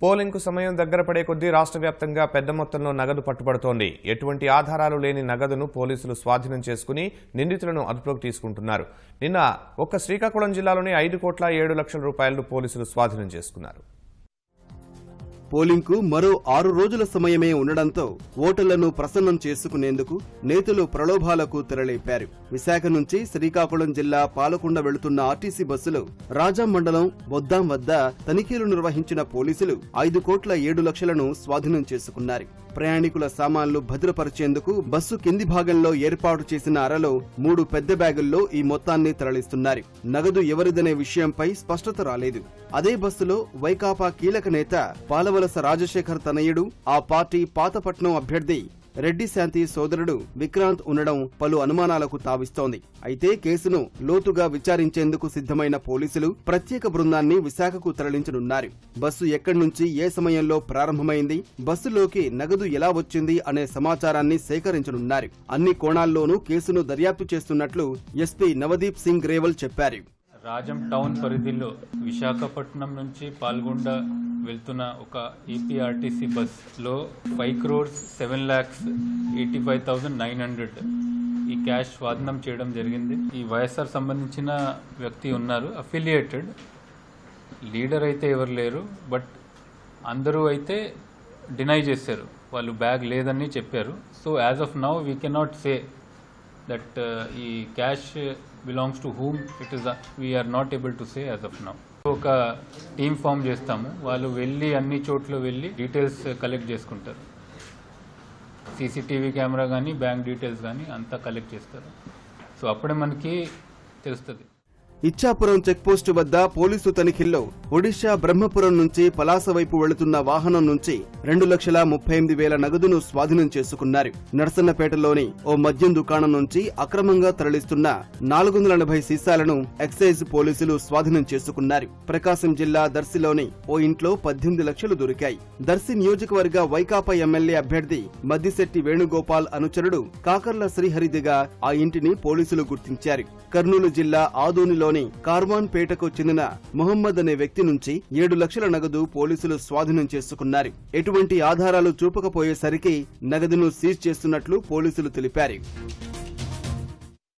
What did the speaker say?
Polling కు సమయం దగ్గర పడే కొద్దీ రాష్ట్ర వ్యాప్తంగా పెద్ద మొత్తంలో నగదు పట్టుబడుతోంది. ఎటువంటి ఆధారాలు లేని నగదును పోలీసులు స్వాధీనం చేసుకుని నిందితులను అదుపులోకి తీసుకుంటున్నారు. నిన్న ఒక్క శ్రీకాకుళం జిల్లాలోని 5,07,00,000 రూపాయలను పోలీసులు స్వాధీనం చేసుకున్నారు. పోలింగ్ కు మరో 6 రోజుల సమయమే ఉండడంతో ఓటర్లను ప్రసన్నం చేసుకునేందుకు నేతలు ప్రలోభాలకు తెరలేపారు. విశాఖ నుంచి శ్రీకాకుళం జిల్లా పాలకొండ వెళుతున్న ఆర్టీసీ బస్సులు రాజాం మండలం బొద్దాం వద్ద తనిఖీలు నిర్వహించిన పోలీసులు 5,07,00,000ను స్వాధీనం చేసుకున్నారు. ప్రయాణికుల సామాన్లు భద్రపరిచేందుకు బస్సు కింది భాగంలో ఏర్పాటు చేసిన అరలో 3 పెద్ద బ్యాగుల్లో ఈ మొత్తాన్ని తరలిస్తున్నారు. నగదు ఎవరిదనే విషయంపై స్పష్టత రాలేదు. అదే బస్సులో వైకాపా కీలక నేత పాలవలస రాజశేఖర్ తనయుడు, ఆ పార్టీ పాతపట్నం అభ్యర్థి రెడ్డి శాంతి సోదరుడు విక్రాంత్ ఉండడం పలు అనుమానాలకు తావిస్తోంది. అయితే కేసును లోతుగా విచారించేందుకు సిద్ధమైన పోలీసులు ప్రత్యేక బృందాన్ని విశాఖకు తరలించనున్నారు. బస్సు ఎక్కడి నుంచి ఏ సమయంలో ప్రారంభమైంది, బస్సులోకి నగదు ఎలా వచ్చింది అనే సమాచారాన్ని సేకరించనున్నారు. అన్ని కోణాల్లోనూ కేసును దర్యాప్తు చేస్తున్నట్లు ఎస్పీ నవదీప్ సింగ్ గ్రేవల్ చెప్పారు. రాజం టౌన్ పరిధిలో విశాఖపట్నం నుంచి పాల్గొండ వెళ్తున్న ఒక ఏపీఆర్టీసీ బస్లో 5,07,85,900 ఈ క్యాష్ స్వాధీనం చేయడం జరిగింది. ఈ వైఎస్ఆర్ సంబంధించిన వ్యక్తి ఉన్నారు, అఫిలియేటెడ్. లీడర్ అయితే ఎవరు లేరు, బట్ అందరూ అయితే డినై చేశారు, వాళ్ళు బ్యాగ్ లేదని చెప్పారు. So as of now we cannot say that ఈ cash belongs to whom it is, we are not able to say as of now. ఒక టీమ్ ఫామ్ చేస్తాము, వాళ్ళు వెళ్ళి అన్ని చోట్ల వెళ్ళి డీటెయిల్స్ కలెక్ట్ చేసుకుంటారు. సీసీటీవీ కెమెరా కానీ బ్యాంక్ డీటెయిల్స్ కానీ అంతా కలెక్ట్ చేస్తారు. సో అప్పుడే మనకి తెలుస్తుంది. ఇచ్చాపురం చెక్పోస్టు వద్ద పోలీసు తనిఖీల్లో ఒడిశా బ్రహ్మపురం నుంచి పలాస వైపు వెళుతున్న వాహనం నుంచి 2,38,000 నగదును స్వాధీనం చేసుకున్నారు. నర్సన్నపేటలోని ఓ మద్యం దుకాణం నుంచి అక్రమంగా తరలిస్తున్న 480 సీసాలను ఎక్సైజ్ పోలీసులు స్వాధీనం చేసుకున్నారు. ప్రకాశం జిల్లా దర్శిలోని ఓ ఇంట్లో 18 లక్షలు దొరికాయి. దర్శి నియోజకవర్గ వైకాపా ఎమ్మెల్యే అభ్యర్థి మద్దిశెట్టి వేణుగోపాల్ అనుచరుడు కాకర్ల శ్రీహరిదిగా ఆ ఇంటిని పోలీసులు గుర్తించారు. కర్నూలు జిల్లా ఆదోనిలో కార్వాన్ పేటకు చెందిన మొహమ్మద్ అనే వ్యక్తి నుంచి 7 లక్షల నగదు పోలీసులు స్వాధీనం చేసుకున్నారు. ఎటువంటి ఆధారాలు చూపకపోయేసరికి నగదును సీజ్ చేస్తున్నట్లు పోలీసులు తెలిపారు.